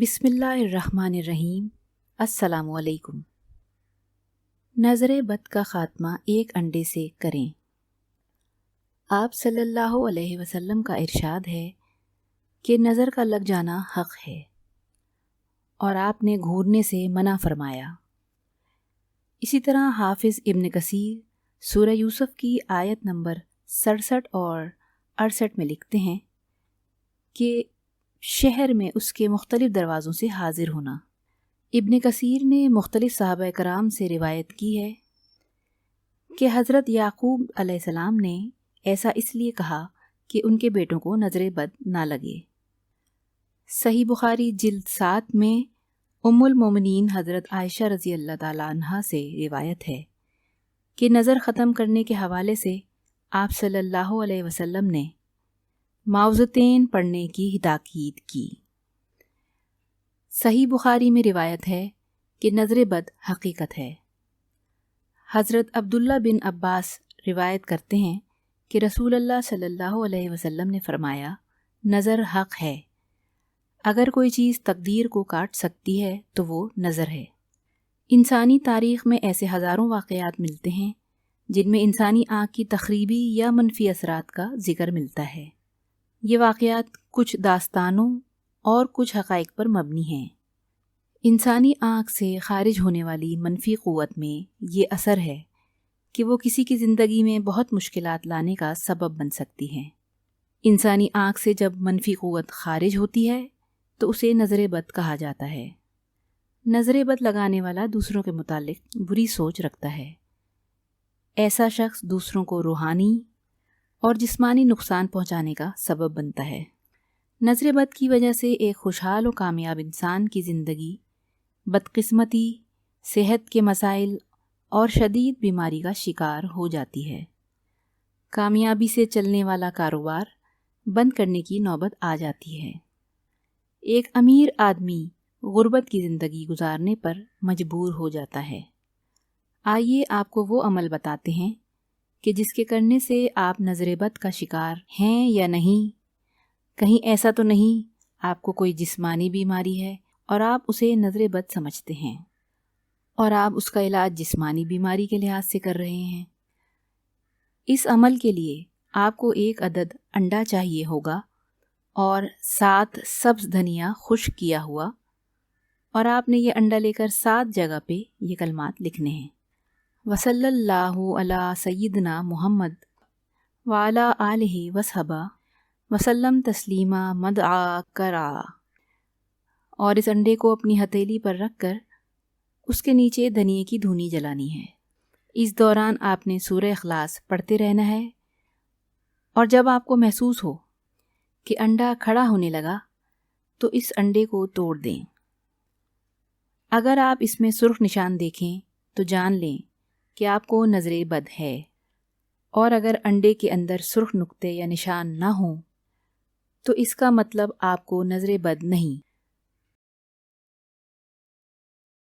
بسم اللہ الرحمن الرحیم۔ السلام علیکم۔ نظر بد کا خاتمہ ایک انڈے سے کریں۔ آپ صلی اللہ علیہ وسلم کا ارشاد ہے کہ نظر کا لگ جانا حق ہے، اور آپ نے گھورنے سے منع فرمایا۔ اسی طرح حافظ ابن کثیر سورہ یوسف کی آیت نمبر 67 اور 68 میں لکھتے ہیں کہ شہر میں اس کے مختلف دروازوں سے حاضر ہونا۔ ابن کثیر نے مختلف صحابہ کرام سے روایت کی ہے کہ حضرت یعقوب علیہ السلام نے ایسا اس لیے کہا کہ ان کے بیٹوں کو نظر بد نہ لگے۔ صحیح بخاری جلد 7 میں ام المومنین حضرت عائشہ رضی اللہ تعالیٰ عنہا سے روایت ہے کہ نظر ختم کرنے کے حوالے سے آپ صلی اللہ علیہ وسلم نے معوذتین پڑھنے کی تاکید کی۔ صحیح بخاری میں روایت ہے کہ نظر بد حقیقت ہے۔ حضرت عبداللہ بن عباس روایت کرتے ہیں کہ رسول اللہ صلی اللہ علیہ وسلم نے فرمایا، نظر حق ہے۔ اگر کوئی چیز تقدیر کو کاٹ سکتی ہے تو وہ نظر ہے۔ انسانی تاریخ میں ایسے ہزاروں واقعات ملتے ہیں جن میں انسانی آنکھ کی تخریبی یا منفی اثرات کا ذکر ملتا ہے۔ یہ واقعات کچھ داستانوں اور کچھ حقائق پر مبنی ہیں۔ انسانی آنکھ سے خارج ہونے والی منفی قوت میں یہ اثر ہے کہ وہ کسی کی زندگی میں بہت مشکلات لانے کا سبب بن سکتی ہیں۔ انسانی آنکھ سے جب منفی قوت خارج ہوتی ہے تو اسے نظر بد کہا جاتا ہے۔ نظر بد لگانے والا دوسروں کے متعلق بری سوچ رکھتا ہے۔ ایسا شخص دوسروں کو روحانی اور جسمانی نقصان پہنچانے کا سبب بنتا ہے۔ نظر بد کی وجہ سے ایک خوشحال و کامیاب انسان کی زندگی بدقسمتی، صحت کے مسائل اور شدید بیماری کا شکار ہو جاتی ہے۔ کامیابی سے چلنے والا کاروبار بند کرنے کی نوبت آ جاتی ہے۔ ایک امیر آدمی غربت کی زندگی گزارنے پر مجبور ہو جاتا ہے۔ آئیے آپ کو وہ عمل بتاتے ہیں کہ جس کے کرنے سے آپ نظر بد کا شکار ہیں یا نہیں۔ کہیں ایسا تو نہیں آپ کو کوئی جسمانی بیماری ہے اور آپ اسے نظر بد سمجھتے ہیں اور آپ اس کا علاج جسمانی بیماری کے لحاظ سے کر رہے ہیں۔ اس عمل کے لیے آپ کو 1 عدد انڈا چاہیے ہوگا اور 7 سبز دھنیا خشک کیا ہوا، اور آپ نے یہ انڈا لے کر 7 جگہ پہ یہ کلمات لکھنے ہیں: وصلی اللہ علی سیدنا محمد وعلی آلہ وصحبہ وسلم تسلیما مدعا کرا۔ اور اس انڈے کو اپنی ہتھیلی پر رکھ کر اس کے نیچے دھنیے کی دھونی جلانی ہے۔ اس دوران آپ نے سورہ اخلاص پڑھتے رہنا ہے، اور جب آپ کو محسوس ہو کہ انڈا کھڑا ہونے لگا تو اس انڈے کو توڑ دیں۔ اگر آپ اس میں سرخ نشان دیکھیں تو جان لیں کہ آپ کو نظر بد ہے، اور اگر انڈے کے اندر سرخ نقطے یا نشان نہ ہوں تو اس کا مطلب آپ کو نظر بد نہیں